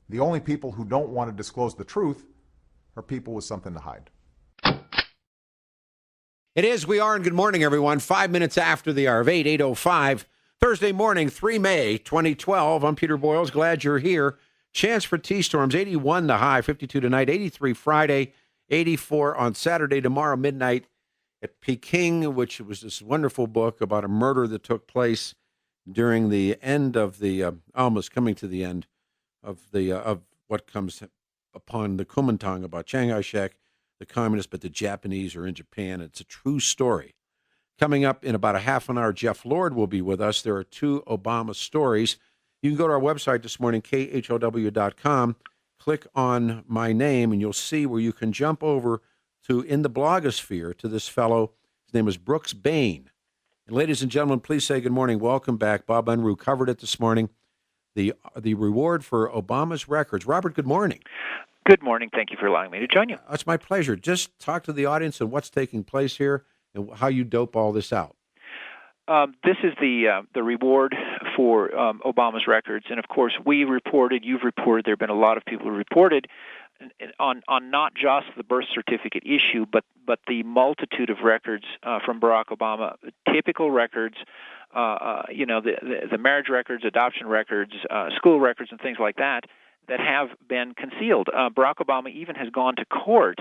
The only people who don't want to disclose the truth are people with something to hide. It is. We are, and good morning, everyone. 5 minutes after the hour of 8:05, Thursday morning, 3 May 2012. I'm Peter Boyles. Glad you're here. Chance for T-storms, 81 the high, 52 tonight, 83 Friday, 84 on Saturday. Tomorrow, midnight at Peking, which was this wonderful book about a murder that took place during the end of the, almost coming to the end of what comes upon the Kuomintang about Chiang Kai-shek, the communists, but the Japanese are in Japan. It's a true story. Coming up in about a half an hour, Jeff Lord will be with us. There are two Obama stories. You can go to our website this morning, khow.com, click on my name, and you'll see where you can jump over to, in the blogosphere, to this fellow. His name is Brooks Bain. And ladies and gentlemen, please say good morning. Welcome back. Bob Unruh covered it this morning. The reward for Obama's records. Robert, good morning. Good morning. Thank you for allowing me to join you. It's my pleasure. Just talk to the audience and what's taking place here and how you dope all this out. This is the reward for Obama's records, and of course, we reported, you've reported, there have been a lot of people who reported on not just the birth certificate issue, but the multitude of records from Barack Obama, typical records, the marriage records, adoption records, school records, and things like that have been concealed. Barack Obama even has gone to court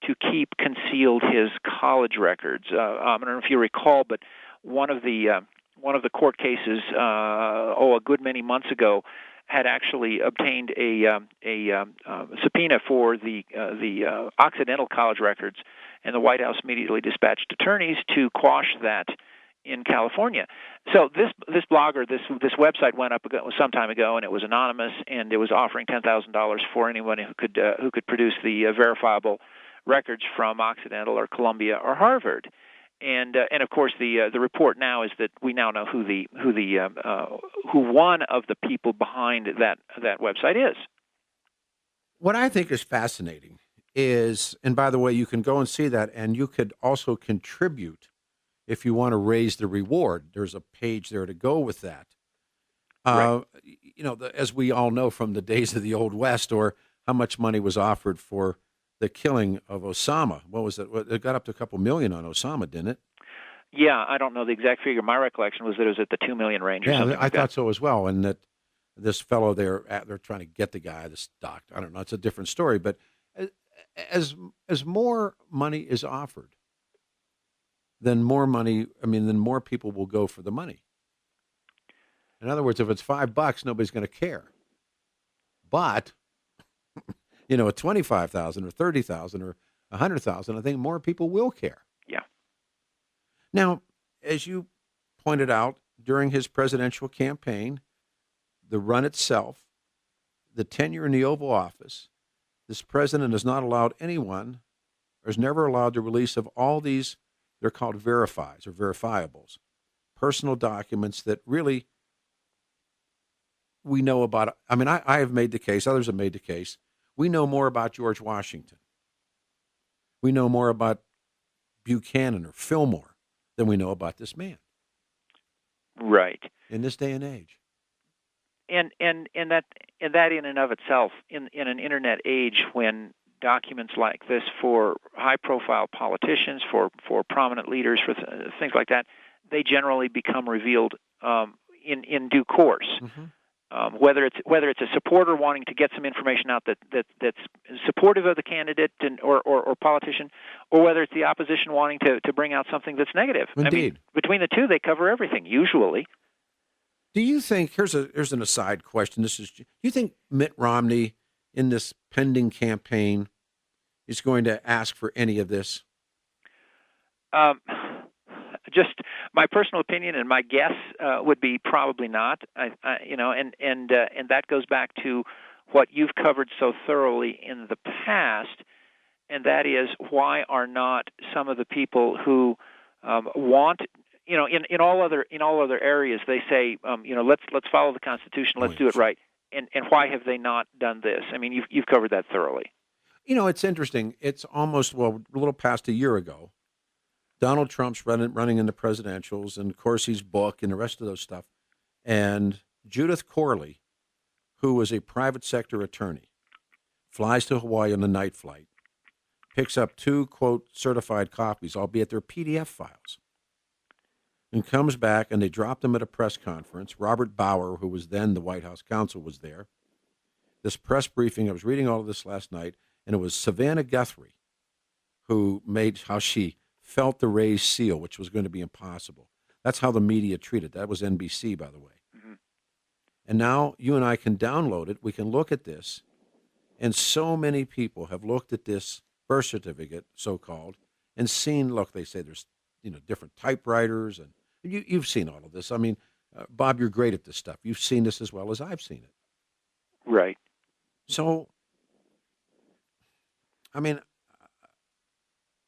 to keep concealed his college records. I don't know if you recall, but one of the court cases, a good many months ago, had actually obtained a subpoena for the Occidental college records, and the White House immediately dispatched attorneys to quash that in California. So this blogger, this website went up some time ago, and it was anonymous, and it was offering $10,000 for anyone who could produce the verifiable records from Occidental or Columbia or Harvard. And of course the report now is that we now know who one of the people behind that website is. What I think is fascinating is, and by the way, you can go and see that, and you could also contribute if you want to raise the reward. There's a page there to go with that. Right. As we all know from the days of the Old West, or how much money was offered for the killing of Osama. What was it? It got up to a couple million on Osama, didn't it? Yeah, I don't know the exact figure. My recollection was that it was at the $2 million range or something. I thought so as well, and that this fellow they're trying to get the guy, this doctor. I don't know. It's a different story, but as more money is offered, then more people will go for the money. In other words, if it's $5, nobody's going to care. But at 25,000 or 30,000 or 100,000, I think more people will care. Yeah. Now, as you pointed out, during his presidential campaign, the run itself, the tenure in the Oval Office, this president has not allowed anyone, or has never allowed the release of all these, they're called verifies or verifiables, personal documents that really we know about. I mean, I have made the case, others have made the case. We know more about George Washington. We know more about Buchanan or Fillmore than we know about this man. Right. In this day and age. And that in and of itself, in an internet age when documents like this for high-profile politicians, for prominent leaders, for things like that, they generally become revealed in due course. Mm-hmm. Whether it's a supporter wanting to get some information out that's supportive of the candidate or politician, or whether it's the opposition wanting to bring out something that's negative. Indeed. I mean, between the two, they cover everything usually. Do you think here's an aside question? Do you think Mitt Romney in this pending campaign is going to ask for any of this? Just my personal opinion and my guess would be probably not. And that goes back to what you've covered so thoroughly in the past, and that is why are not some of the people who want, in all other areas they say, let's follow the Constitution, let's do it right, and why have they not done this? I mean, you've covered that thoroughly. It's interesting. It's almost a little past a year ago. Donald Trump's running in the presidentials, and of course his book and the rest of those stuff. And Judith Corley, who was a private sector attorney, flies to Hawaii on a night flight, picks up 2, quote, certified copies, albeit they're PDF files, and comes back, and they dropped them at a press conference. Robert Bauer, who was then the White House counsel, was there. This press briefing, I was reading all of this last night, and it was Savannah Guthrie who made how she felt the raised seal, which was going to be impossible. That's how the media treated. That was NBC, by the way. Mm-hmm. And now you and I can download it. We can look at this. And so many people have looked at this birth certificate, so-called, and seen, look, they say there's, different typewriters. And you've seen all of this. I mean, Bob, you're great at this stuff. You've seen this as well as I've seen it. Right. So, I mean,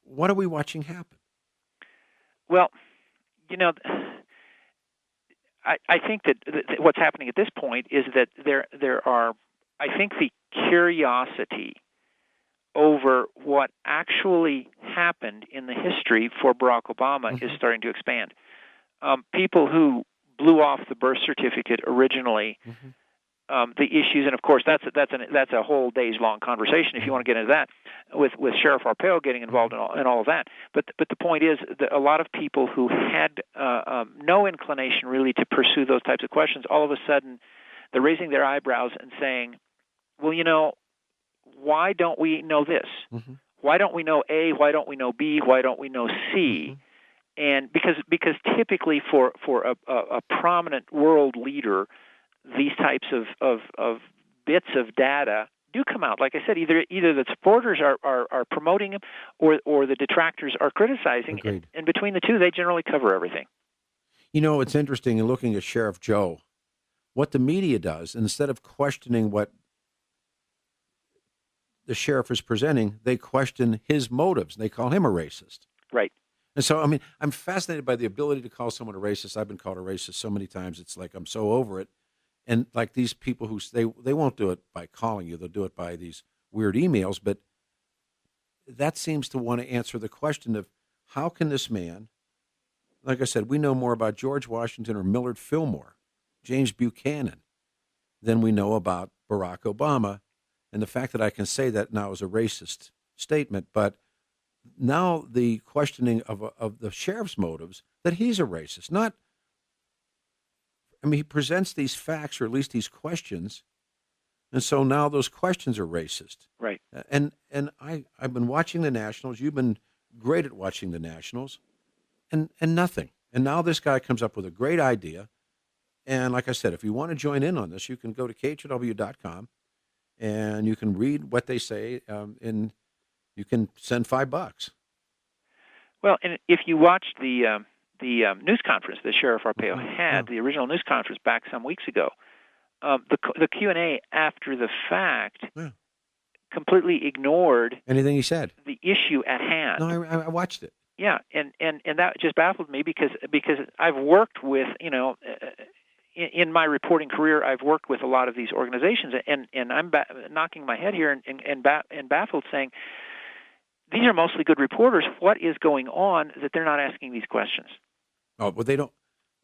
what are we watching happen? Well, I think that what's happening at this point is that there are, I think, the curiosity over what actually happened in the history for Barack Obama Mm-hmm. is starting to expand. People who blew off the birth certificate originally, Mm-hmm. The issues, and of course that's a whole day's long conversation if you want to get into that, with Sheriff Arpaio getting involved in all of that. But the point is that a lot of people who had no inclination really to pursue those types of questions, all of a sudden they're raising their eyebrows and saying, well, why don't we know this? Mm-hmm. Why don't we know A? Why don't we know B? Why don't we know C? Mm-hmm. And because typically for a prominent world leader, these types of bits of data do come out. Like I said, either the supporters are promoting them, or the detractors are criticizing. And between the two, they generally cover everything. It's interesting in looking at Sheriff Joe, what the media does, instead of questioning what the sheriff is presenting, they question his motives. They call him a racist. Right. And so, I mean, I'm fascinated by the ability to call someone a racist. I've been called a racist so many times. It's like I'm so over it. And like these people who they won't do it by calling you, they'll do it by these weird emails. But that seems to want to answer the question of how can this man, like I said, we know more about George Washington or Millard Fillmore, James Buchanan, than we know about Barack Obama. And the fact that I can say that now is a racist statement, but now the questioning of the sheriff's motives, that he's a racist, not. I mean, he presents these facts, or at least these questions, and so now those questions are racist. Right. And I've been watching the Nationals. You've been great at watching the Nationals, and nothing. And now this guy comes up with a great idea. And like I said, if you want to join in on this, you can go to KHW.com, and you can read what they say, and you can send $5. Well, and if you watched the news conference that Sheriff Arpaio had, the original news conference back some weeks ago, the Q&A after the fact completely ignored anything he said, the issue at hand. No, I watched it. Yeah, and that just baffled me because I've worked with, in my reporting career, I've worked with a lot of these organizations, and I'm knocking my head here and baffled, saying, these are mostly good reporters. What is going on that they're not asking these questions? Oh, well, they don't.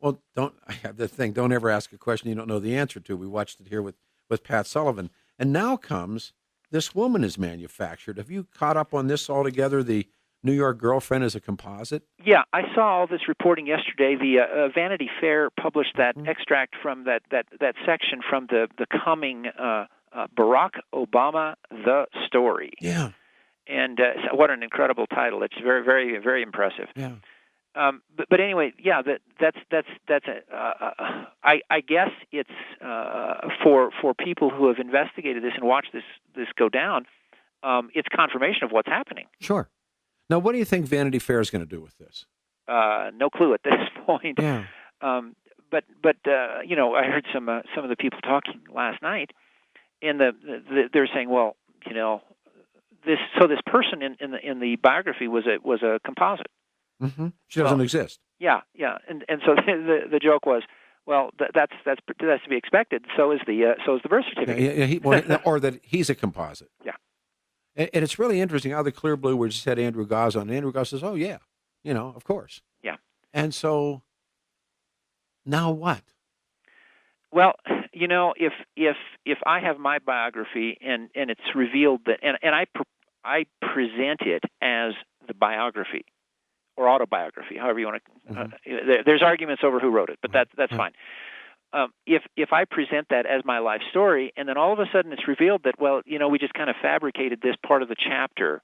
Well, don't. I have the thing. Don't ever ask a question you don't know the answer to. We watched it here with Pat Sullivan, and now comes this woman is manufactured. Have you caught up on this altogether? The New York girlfriend is a composite. Yeah, I saw all this reporting yesterday. The Vanity Fair published that extract from that section from the coming Barack Obama the story. Yeah. And what an incredible title! It's very, very, very impressive. Yeah. But anyway, yeah, that's I guess it's for people who have investigated this and watched this go down. It's confirmation of what's happening. Sure. Now, what do you think Vanity Fair is going to do with this? No clue at this point. Yeah. But I heard some of the people talking last night, and they're saying, well, this person in the biography was a composite. Mm-hmm. She doesn't exist. Yeah, and so the joke was, well, that's to be expected. So is the birth certificate. Yeah, or that he's a composite. Yeah. And it's really interesting how the Clear Blue, we just had Andrew Goss on. And Andrew Goss says, "Oh yeah, of course." Yeah. And so now what? Well, if I have my biography and it's revealed that and I present it as the biography or autobiography, however you want to. There's arguments over who wrote it, but that's fine. If I present that as my life story, and then all of a sudden it's revealed that, well, we just kind of fabricated this part of the chapter,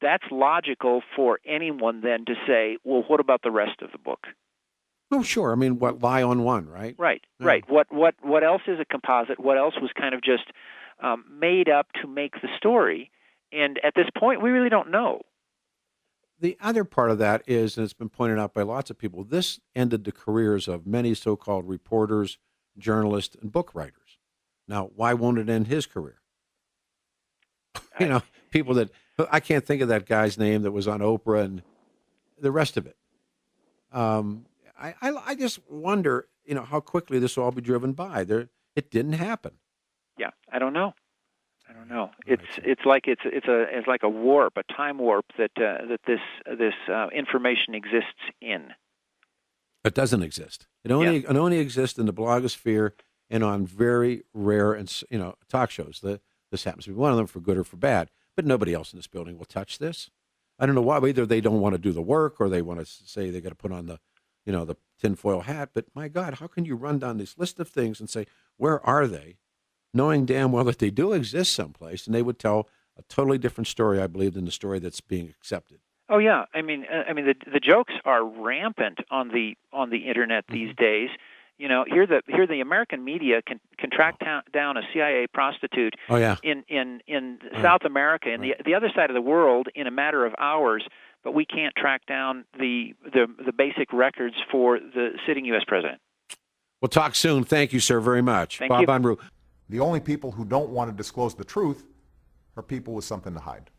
that's logical for anyone then to say, well, what about the rest of the book? Oh, sure. I mean, what lie on one, right? Right, yeah. right. What else is a composite? What else was kind of just made up to make the story? And at this point, we really don't know. The other part of that is, and it's been pointed out by lots of people, this ended the careers of many so-called reporters, journalists, and book writers. Now, why won't it end his career? People that, I can't think of that guy's name that was on Oprah and the rest of it. I just wonder, how quickly this will all be driven by. It didn't happen. Yeah, I don't know. It's like a warp, a time warp that this information exists in. It doesn't exist. It only exists in the blogosphere and on very rare and talk shows. This happens to be one of them, for good or for bad. But nobody else in this building will touch this. I don't know why. Either they don't want to do the work, or they want to say they got to put on the tinfoil hat. But my God, how can you run down this list of things and say, where are they, knowing damn well that they do exist someplace, and they would tell a totally different story, I believe, than the story that's being accepted. Oh yeah, I mean the jokes are rampant on the internet these days. Here the American media can track down a CIA prostitute in South America and the other side of the world in a matter of hours, but we can't track down the basic records for the sitting U.S. president. We'll talk soon. Thank you, sir, very much. Thank Bob you. Unruh. The only people who don't want to disclose the truth are people with something to hide.